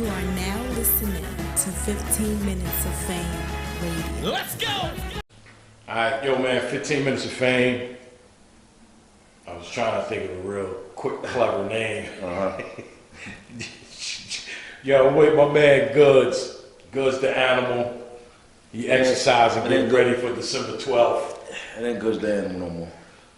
You are now listening to 15 Minutes of Fame Radio. Let's go! Alright, yo man, 15 Minutes of Fame. I was trying to think of a real quick, clever name. Yo, wait, my man Goodz. Goodz the animal. He exercising, getting ready for December 12th. It ain't Goodz the animal no more.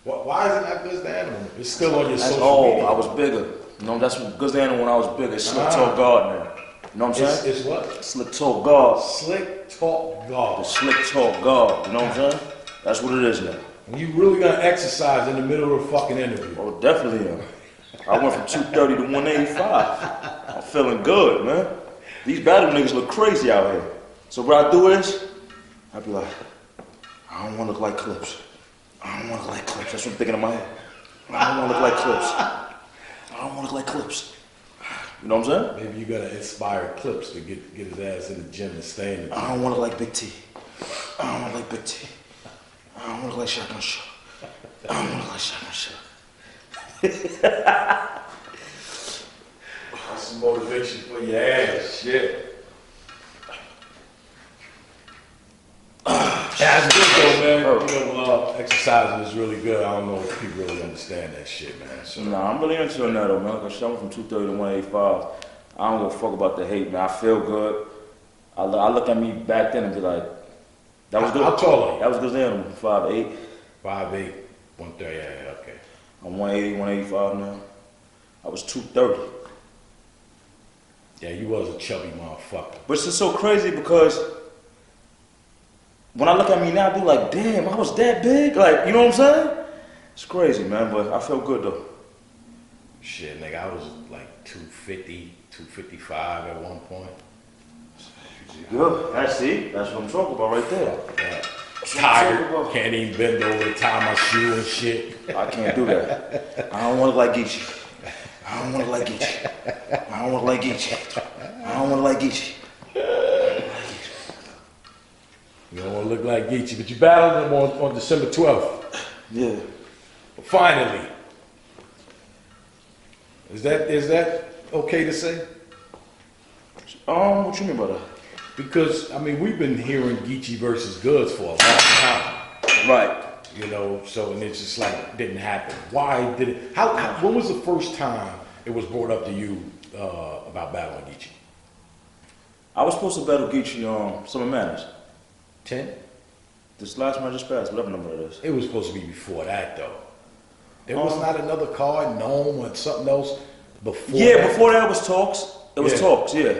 Why is it not Goodz the animal? It's still on your That's social old. media. I was bigger. You know, that's what Goodz the animal when I was bigger. Slick Talk Guard now. You know what I'm saying? It's what? Slick Talk Guard. Slick Talk The Guard. Slick Talk Guard. You know what I'm saying? That's what it is now. You really gonna exercise in the middle of a fucking interview? Oh, definitely am. I went from 230 to 185. I'm feeling good, man. These battle niggas look crazy out here. So what I do is, I be like, I don't want to look like Clips. I don't want to look like Clips. That's what I'm thinking in my head. I don't want to look like Clips. I don't want to look like Clips. You know what I'm saying? Maybe you gotta inspire Clips to get his ass in the gym and stay in the gym. I don't want to look like Big T. I don't want to look like Big T. I don't want to look like Shotgun Shaw. I don't want to look like Shotgun Shaw. That's some motivation for your ass. Shit. That's good though, man. You know, exercising is really good. I don't know if people really understand that shit, man. So. Nah, I'm really into it now though, man. Like I went from 230 to 185. I don't give a fuck about the hate, man. I feel good. I look at me back then and be like, that was good. How tall are you? That was good then. 5'8". 5'8", 130, yeah, okay. I'm 180, 185 now. I was 230. Yeah, you was a chubby motherfucker. But it's just so crazy because when I look at me now, I be like, damn, I was that big? Like, you know what I'm saying? It's crazy, man, but I feel good though. Shit, nigga, I was like 250, 255 at one point. Good. That's what I'm talking about right there. Yeah. Tired, can't even bend over to tie my shoe and shit. I can't do that. I don't want to look like Geechi. I don't want to look like Geechi. I don't want to look like Geechi. I don't want to look like Geechi. You don't want to look like Geechi, but you battled him on December 12th. Yeah. But finally. Is that okay to say? What you mean by that? Because, I mean, we've been hearing Geechi versus Goodz for a long time. Right. You know, so, and it's just like, it didn't happen. Why did it, when was the first time it was brought up to you about battling Geechi? I was supposed to battle Geechi Summer Madness. 10? This last match just passed, whatever number it is. It was supposed to be before that, though. There was not another card, Gnome or something else before Yeah, that? before that was talks. It was Yeah. talks, yeah.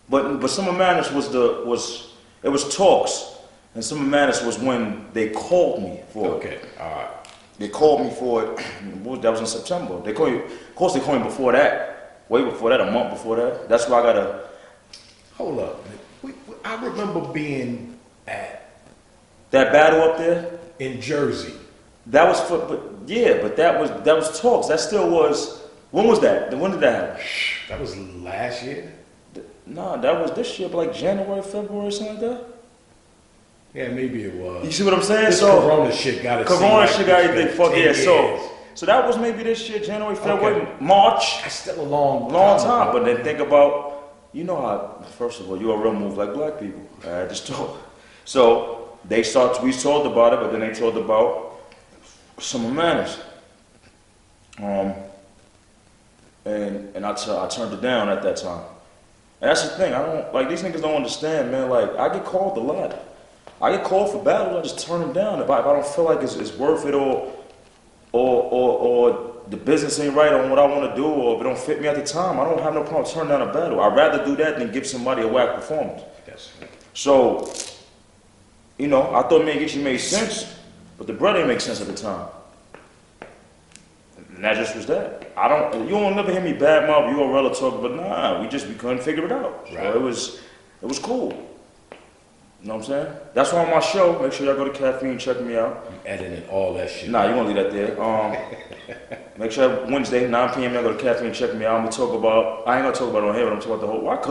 But Summer Madness it was talks, and Summer Madness was when they called me for it. Okay, all right. They called me for it. That was in September. They called me, of course, they called me before that. Way before that, a month before that. That's why I gotta. Hold up. I remember being at That battle up there. in Jersey. That was but that was talks. That still was. When was that? When did that happen? That was last year. Nah, that was this year, like January, February, something like that. Yeah, maybe it was. You see what I'm saying? This So Corona shit got it. Corona shit got everything fucked. Yeah, 10 so years. that was maybe this year, January, February, Okay. March. That's still a long Time. But then think about, you know how, first of all, you are real move like black people. I just told. So we talked about it, but then they talked about Summer Madness. And I turned it down at that time. And that's the thing, these niggas don't understand, man. Like, I get called a lot. I get called for battles, I just turn them down. If I don't feel like it's worth it or the business ain't right on what I want to do, or if it don't fit me at the time, I don't have no problem turning down a battle. I'd rather do that than give somebody a whack performance. Yes. So, you know, I thought me and Geechi made sense, but the bread didn't make sense at the time. And that just was that. You won't never hear me badmouth you or Rella talk, but nah, we couldn't figure it out. So Right. it was cool. You know what I'm saying? That's why on my show, make sure y'all go to Caffeine, check me out. You editing all that shit. Nah, you won't leave that there. Make sure Wednesday, 9 p.m. y'all go to Caffeine, check me out. I ain't gonna talk about it on here, but I'm talking about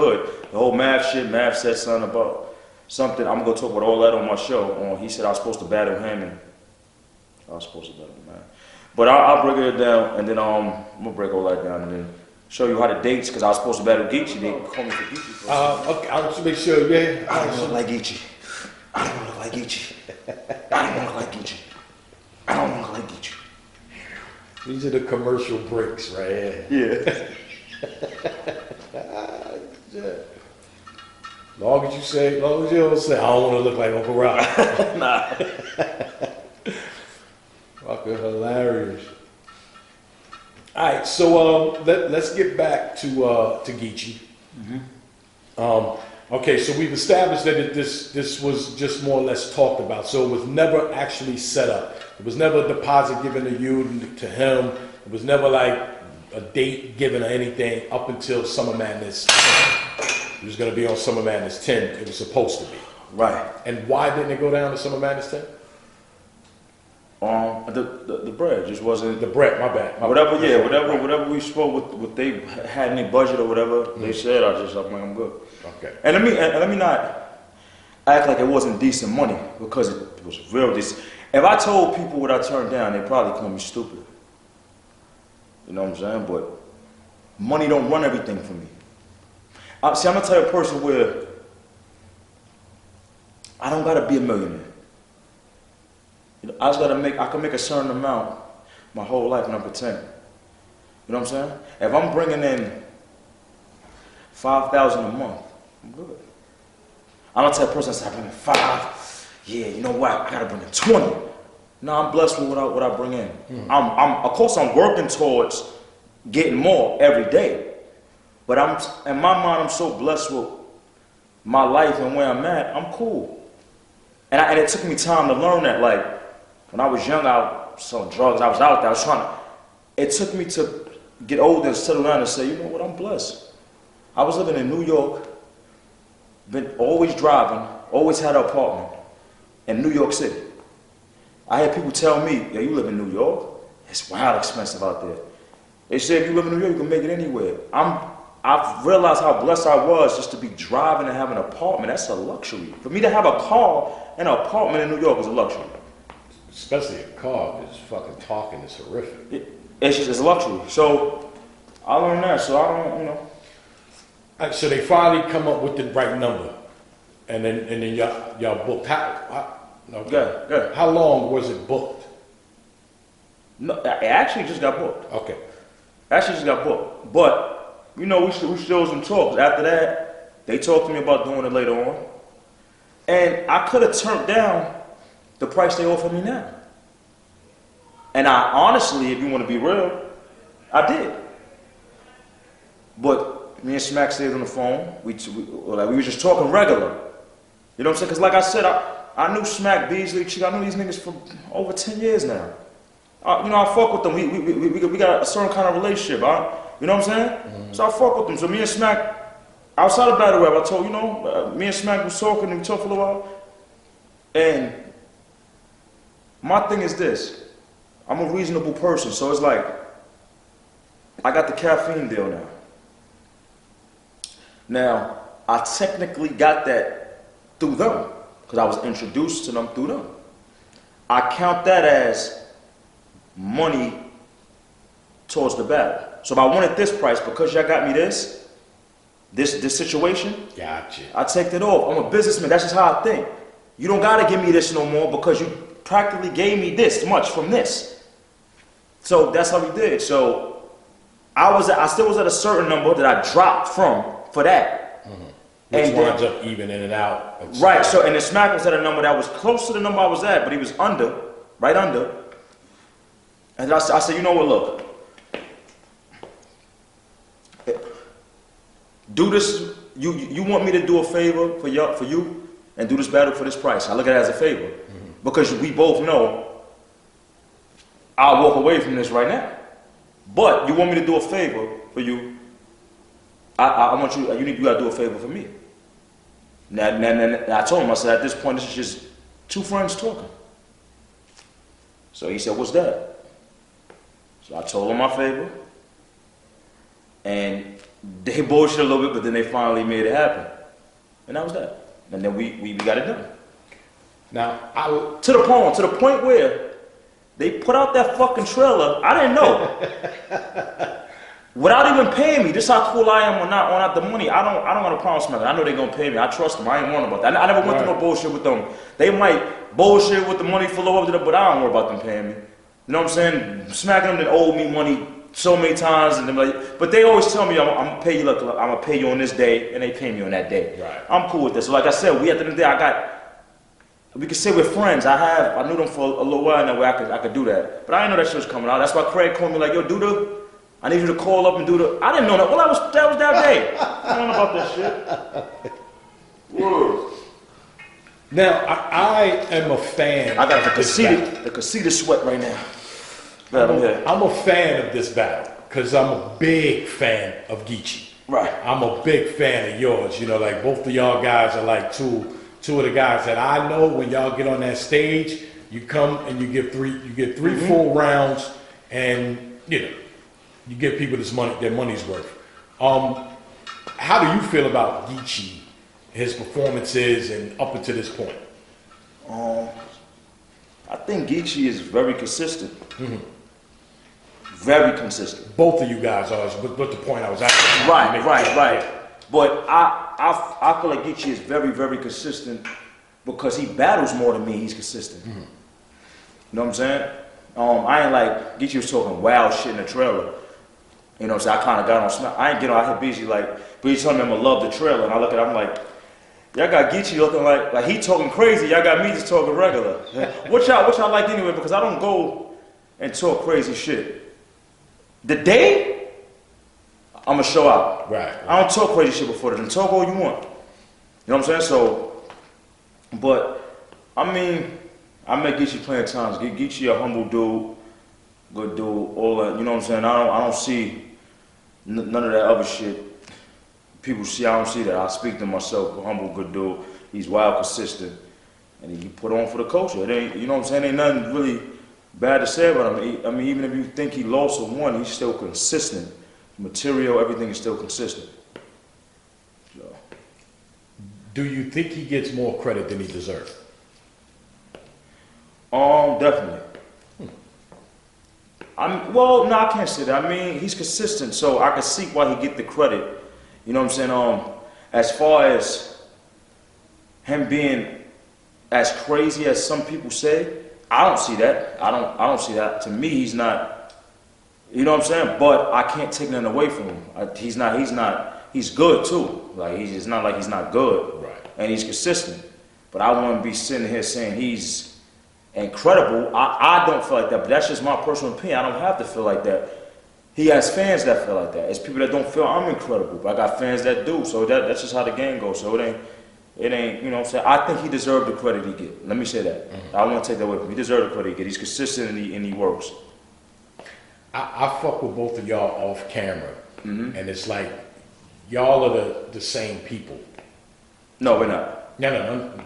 the whole math shit. Math said something about something. I'm gonna talk about all that on my show. He said I was supposed to battle him, and I was supposed to battle him, man. But I'll break it down, and then I'm gonna break all that down, and then show you how the dates, because I was supposed to battle Geechi. They called me for Geechi. Okay, I'll just make sure, yeah. I don't look like Geechi. I don't look like Geechi. I don't look like Geechi. I don't look like Geechi. These are the commercial breaks right here. Yeah. Long as you don't say, I don't want to look like Uncle Rob. Nah. Fucking hilarious. All right, so let's get back to Geechi. Okay, so we've established that this was just more or less talked about. So it was never actually set up. It was never a deposit given to you, to him. It was never like a date given or anything up until Summer Madness. It was going to be on Summer Madness 10. It was supposed to be. Right. And why didn't it go down to Summer Madness 10? The bread just wasn't. The bread, my bad. Whatever we spoke with what they had in their budget or whatever they said. I'm like, I'm good. Okay. And let me not act like it wasn't decent money, because it was real decent. If I told people what I turned down, they'd probably call me stupid. You know what I'm saying? But money don't run everything for me. See, I'm the type of person where I don't gotta be a millionaire. You know, I can make a certain amount my whole life and I'm content. You know what I'm saying? If I'm bringing in $5,000 a month, I'm good. I'm not the type of person that says, I bring in 5. Yeah, you know what? I gotta bring in 20. No, I'm blessed with what I bring in. Of course, I'm working towards getting more every day. But in my mind, I'm so blessed with my life and where I'm at. I'm cool. And it took me time to learn that. Like, when I was young, I was selling drugs. I was out there. I was trying to. It took me to get older and settle down and say, you know what? I'm blessed. I was living in New York, been always driving, always had an apartment in New York City. I had people tell me, yeah, you live in New York? It's wild expensive out there. They say if you live in New York, you can make it anywhere. I've realized how blessed I was just to be driving and have an apartment. That's a luxury. For me to have a car and an apartment in New York is a luxury. Especially a car, because fucking talking is horrific. It's a luxury. So I learned that. So I don't, you know. All right, so they finally come up with the right number, and then y'all booked. Good. How long was it booked? No, it actually just got booked. Okay. Actually just got booked. But, you know, we still some talks. After that, they talked to me about doing it later on. And I could have turned down the price they offered me now. And I honestly, if you want to be real, I did. But me and Smack stayed on the phone. We were just talking regular. You know what I'm saying? Because like I said, I knew Smack, Beasley, Chick. I knew these niggas for over 10 years now. You know, I fuck with them. We got a certain kind of relationship. You know what I'm saying? Mm-hmm. So I fuck with them. So me and Smack, outside of battle rap, I told, you know, me and Smack was talking and we talked for a little while. And my thing is this. I'm a reasonable person. So it's like, I got the Caffeine deal now. Now, I technically got that through them, because I was introduced to them through them. I count that as money towards the battle. So if I wanted this price, because y'all got me this situation, Gotcha. I take that off. I'm a businessman. That's just how I think. You don't got to give me this no more because you practically gave me this much from this. So that's how we did. So I still was at a certain number that I dropped from for that. Mm-hmm. Which winds up even in and out. Right. So and the Smack was at a number that was close to the number I was at, but he was under, right under. And I said, you know what? Look, do this. You want me to do a favor for you, and do this battle for this price. I look at it as a favor, because we both know I'll walk away from this right now. But you want me to do a favor for you. I want you. You gotta do a favor for me. Now, I told him. I said, at this point, this is just two friends talking. So he said, what's that? So I told him my favor, and they bullshit a little bit, but then they finally made it happen, and that was that. And then we got it done. Now, to the point where they put out that fucking trailer. I didn't know. without even paying me. This how cool I am on not the money. I don't want to promise nothing. I know they're gonna pay me. I trust them. I ain't worried about that. I never went through no bullshit with them. They might bullshit with the money flow over to them, but I don't worry about them paying me. You know what I'm saying? Smacking them that owed me money so many times, and but they always tell me I'm gonna pay you. Look, I'm gonna pay you on this day, and they pay me on that day. Right. I'm cool with this. So like I said, we at the end of the day, we could say we're friends. I knew them for a little while, and that way I could do that. But I didn't know that shit was coming out. That's why Craig called me like, yo, I need you to call up and do the. I didn't know that. Well, that was that day. I don't know about that shit. Word. Now, I am a fan. I got the conceited sweat right now. I'm a fan of this battle because I'm a big fan of Geechi. Right. I'm a big fan of yours. You know, like both of y'all guys are like two of the guys that I know when y'all get on that stage, you come and you get three full rounds, and you know, you give people their money's worth. How do you feel about Geechi, his performances, and up until this point? I think Geechi is very consistent. Very consistent. Both of you guys are, but the point I was asking. Right. But I feel like Geechi is very, very consistent because he battles more than me. He's consistent. You know what I'm saying? I ain't like Geechi was talking wild shit in the trailer. You know what I'm saying? I kind of got on smack. I ain't get on. I hit busy like, but he told me I'm gonna love the trailer, and I look at him, I'm like, y'all got Geechi looking like he talking crazy. Y'all got me just talking regular. What y'all like anyway? Because I don't go and talk crazy shit. The day, I'm gonna show out. Right. I don't talk crazy shit before that. Talk all you want. You know what I'm saying? So, but I mean, I met Geechi plenty of times. Geechi a humble dude, good dude, all that. You know what I'm saying? I don't see none of that other shit. People see, I don't see that. I speak to myself, a humble, good dude. He's wild, consistent, and he put on for the culture. It ain't, you know what I'm saying? Ain't nothing really bad to say about him. I mean, even if you think he lost or won, he's still consistent. Material, everything is still consistent. So. Do you think he gets more credit than he deserves? Definitely. Well, no, I can't say that. I mean, he's consistent, so I can see why he get the credit. You know what I'm saying? As far as him being as crazy as some people say, I don't see that. I don't see that. To me, he's not. You know what I'm saying? But I can't take nothing away from him. He's not. He's good too. Like it's not like he's not good. Right. And he's consistent. But I wouldn't be sitting here saying he's incredible. I don't feel like that. But that's just my personal opinion. I don't have to feel like that. He has fans that feel like that. It's people that don't feel I'm incredible. But I got fans that do. So that's just how the game goes. So it ain't, you know what I'm saying? I think he deserved the credit he get. Let me say that. I want to take that away from him. He deserved the credit he get. He's consistent and he works. I fuck with both of y'all off camera. And it's like, y'all are the same people. No, we're not. No.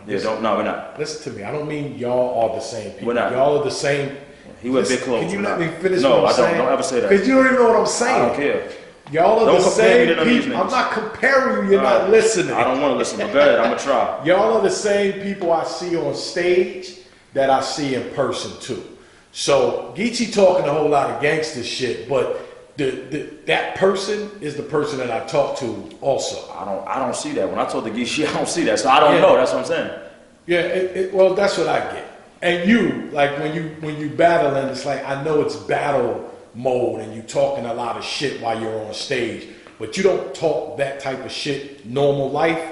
No, we're not. Listen to me. I don't mean y'all are the same people. We're not. Y'all are the same. He wear big clothes. Can you let me finish no, what I'm saying? No, don't ever say that. Because you don't even know what I'm saying. I don't care. Y'all are Don't the compare me to same none of these people. I'm niggas. not comparing you. You're not listening. I don't want to listen, but go ahead. I'm going to try. Y'all are the same people I see on stage that I see in person too. So Geechi talking a whole lot of gangster shit, but that person is the person that I talk to also. I don't see that. When I talk to Geechi, I don't see that. So I don't know. That's what I'm saying. Yeah, well, that's what I get. And you, like when you battling, it's like I know it's battle mode and you talking a lot of shit while you're on stage, but you don't talk that type of shit normal life.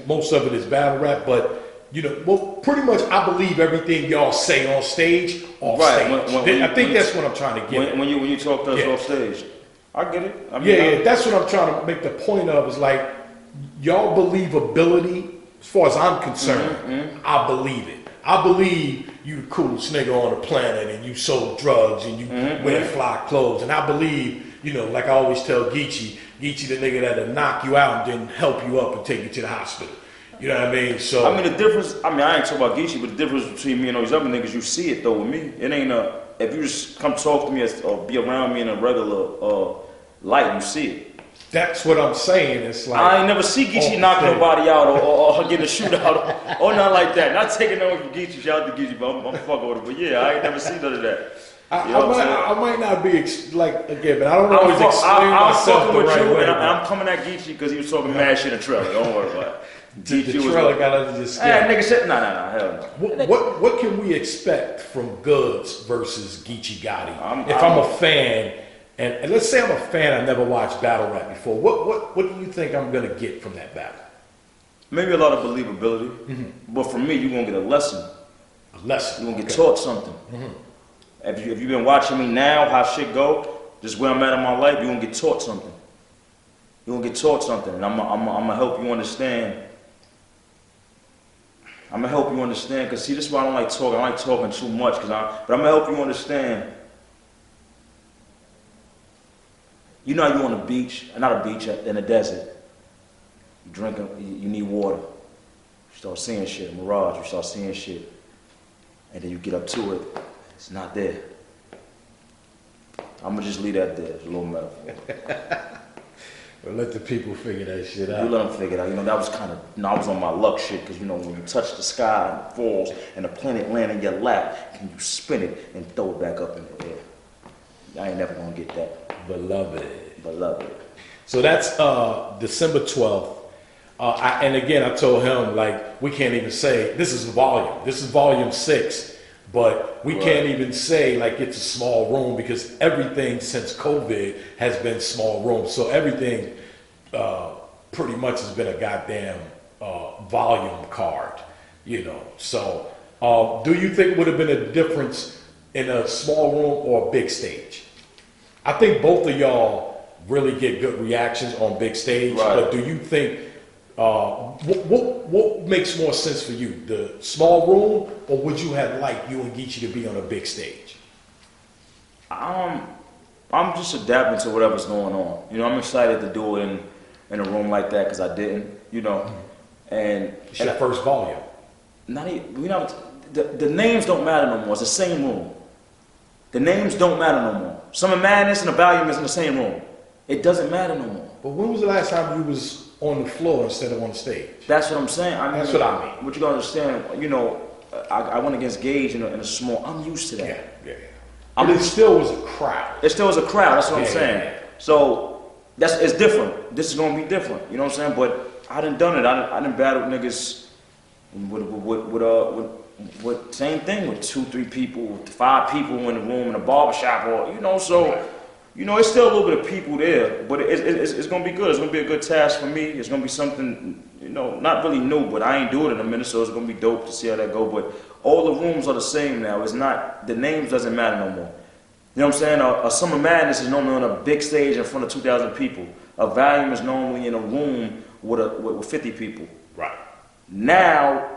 Most of it is battle rap, but you know, well, pretty much I believe everything y'all say on stage off stage. I think that's what I'm trying to get. When you talk to us off stage, I get it. I mean, that's what I'm trying to make the point of. Is like y'all believability, as far as I'm concerned. I believe it. I believe you the coolest nigga on the planet and you sold drugs and you wear fly clothes. And I believe, you know, like I always tell Geechi the nigga that'll knock you out and then help you up and take you to the hospital. You know what I mean? So I mean the difference, I ain't talking about Geechi, but the difference between me and those other niggas, you see it though with me. It ain't if you just come talk to me or be around me in a regular light, you see it. That's what I'm saying. It's like I ain't never see Geechi knock nobody out or get in a shootout or nothing like that. Not taking no from Geechi, shout out to Geechi, but I'm fucking with it. But yeah, I ain't never seen none of that. I might not be again, but I don't always explain myself the right way. And I'm coming at Geechi because he was talking mad shit in the trailer. Don't worry about it. The trailer got to just hey, nigga said, nah, hell no. What can we expect from Goodz versus Geechi Gotti? If I'm a fan, and let's say I'm a fan, I never watched battle rap before. What do you think I'm gonna get from that battle? Maybe a lot of believability, but for me, you're gonna get a lesson. A lesson. You're gonna get taught something. If you've been watching me now, how shit go, just where I'm at in my life, you're gonna get taught something. You're gonna get taught something, and I'm gonna help you understand. I'm gonna help you understand, cause see, this is why I don't like talking. I don't like talking too much, but I'm gonna help you understand. You know, you're on a beach, not a beach, in a desert. You drinking, you need water. You start seeing shit, a mirage. You start seeing shit, and then you get up to it. It's not there. I'm gonna just leave that there. It's a little metaphor. Well, let the people figure that shit out. You let them figure it out. You know, that was kind of, I was on my luck shit, because, you know, when you touch the sky and it falls and the planet land in your lap, can you spin it and throw it back up in the air? I ain't never gonna get that. Beloved. So that's December 12th. And again, I told him, like, we can't even say, this is volume. This is volume 6. But we can't even say, like, it's a small room, because everything since COVID has been small rooms. So everything pretty much has been a goddamn volume card, you know. So do you think would have been a difference in a small room or a big stage? I think both of y'all really get good reactions on big stage. Right. But do you think, what makes more sense for you, the small room, or would you have liked you and Geechi to be on a big stage? I'm just adapting to whatever's going on. You know, I'm excited to do it in a room like that, because I didn't, you know. And it's your first volume. The names don't matter no more. It's the same room. The names don't matter no more. Summer Madness and the volume is in the same room. It doesn't matter no more. But when was the last time you was on the floor instead of on the stage? That's what I'm saying. That's what I mean. What you gotta understand, you know, I went against Gage in a small. I'm used to that. Yeah. But it still was a crowd. It still was a crowd. That's what I'm saying. Yeah. So it's different. This is gonna be different. You know what I'm saying? But I done it. I done battled niggas with same thing, with 2, 3 people, 5 people in the room in a barbershop, or you know. So. Right. You know, it's still a little bit of people there, but it's going to be good. It's going to be a good task for me. It's going to be something, you know, not really new, but I ain't do it in a minute, so it's going to be dope to see how that go. But all the rooms are the same now. It's not, the names doesn't matter no more. You know what I'm saying? A Summer Madness is normally on a big stage in front of 2,000 people. A volume is normally in a room with 50 people. Right. Now,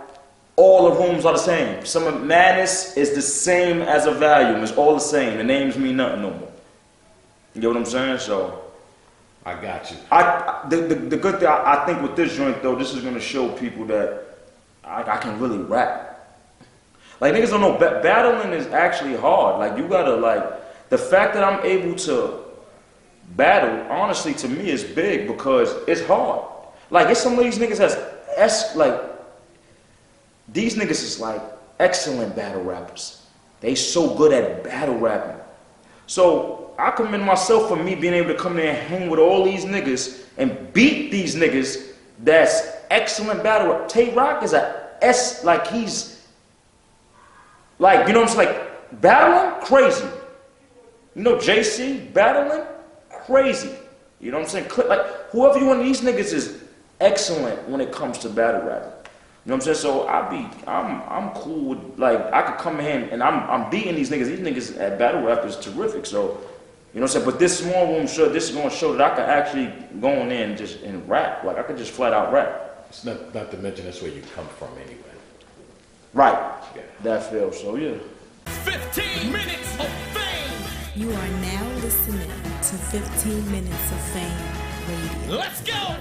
all the rooms are the same. Summer Madness is the same as a volume. It's all the same. The names mean nothing no more. You get what I'm saying? So, I got you. The good thing I think with this joint though, this is gonna show people that I can really rap. Like niggas don't know, battling is actually hard. Like you gotta the fact that I'm able to battle, honestly to me is big, because it's hard. Like it's some of these niggas these niggas is like excellent battle rappers. They so good at battle rapping. So I commend myself for me being able to come there and hang with all these niggas and beat these niggas that's excellent battle rap. Tay Rock is he's like, you know what I'm saying? Like battling, crazy. You know, JC, battling, crazy. You know what I'm saying? Like whoever one of these niggas is excellent when it comes to battle rapping. You know what I'm saying? So I'm cool with, like, I could come in and I'm beating these niggas. These niggas at battle rap is terrific. So, you know what I'm saying? But this small room show, this is gonna show that I could actually go in there and rap. Like I could just flat out rap. It's not to mention that's where you come from anyway. Right. Yeah. That feels so yeah. 15 minutes of fame. You are now listening to 15 Minutes of Fame Radio. Let's go.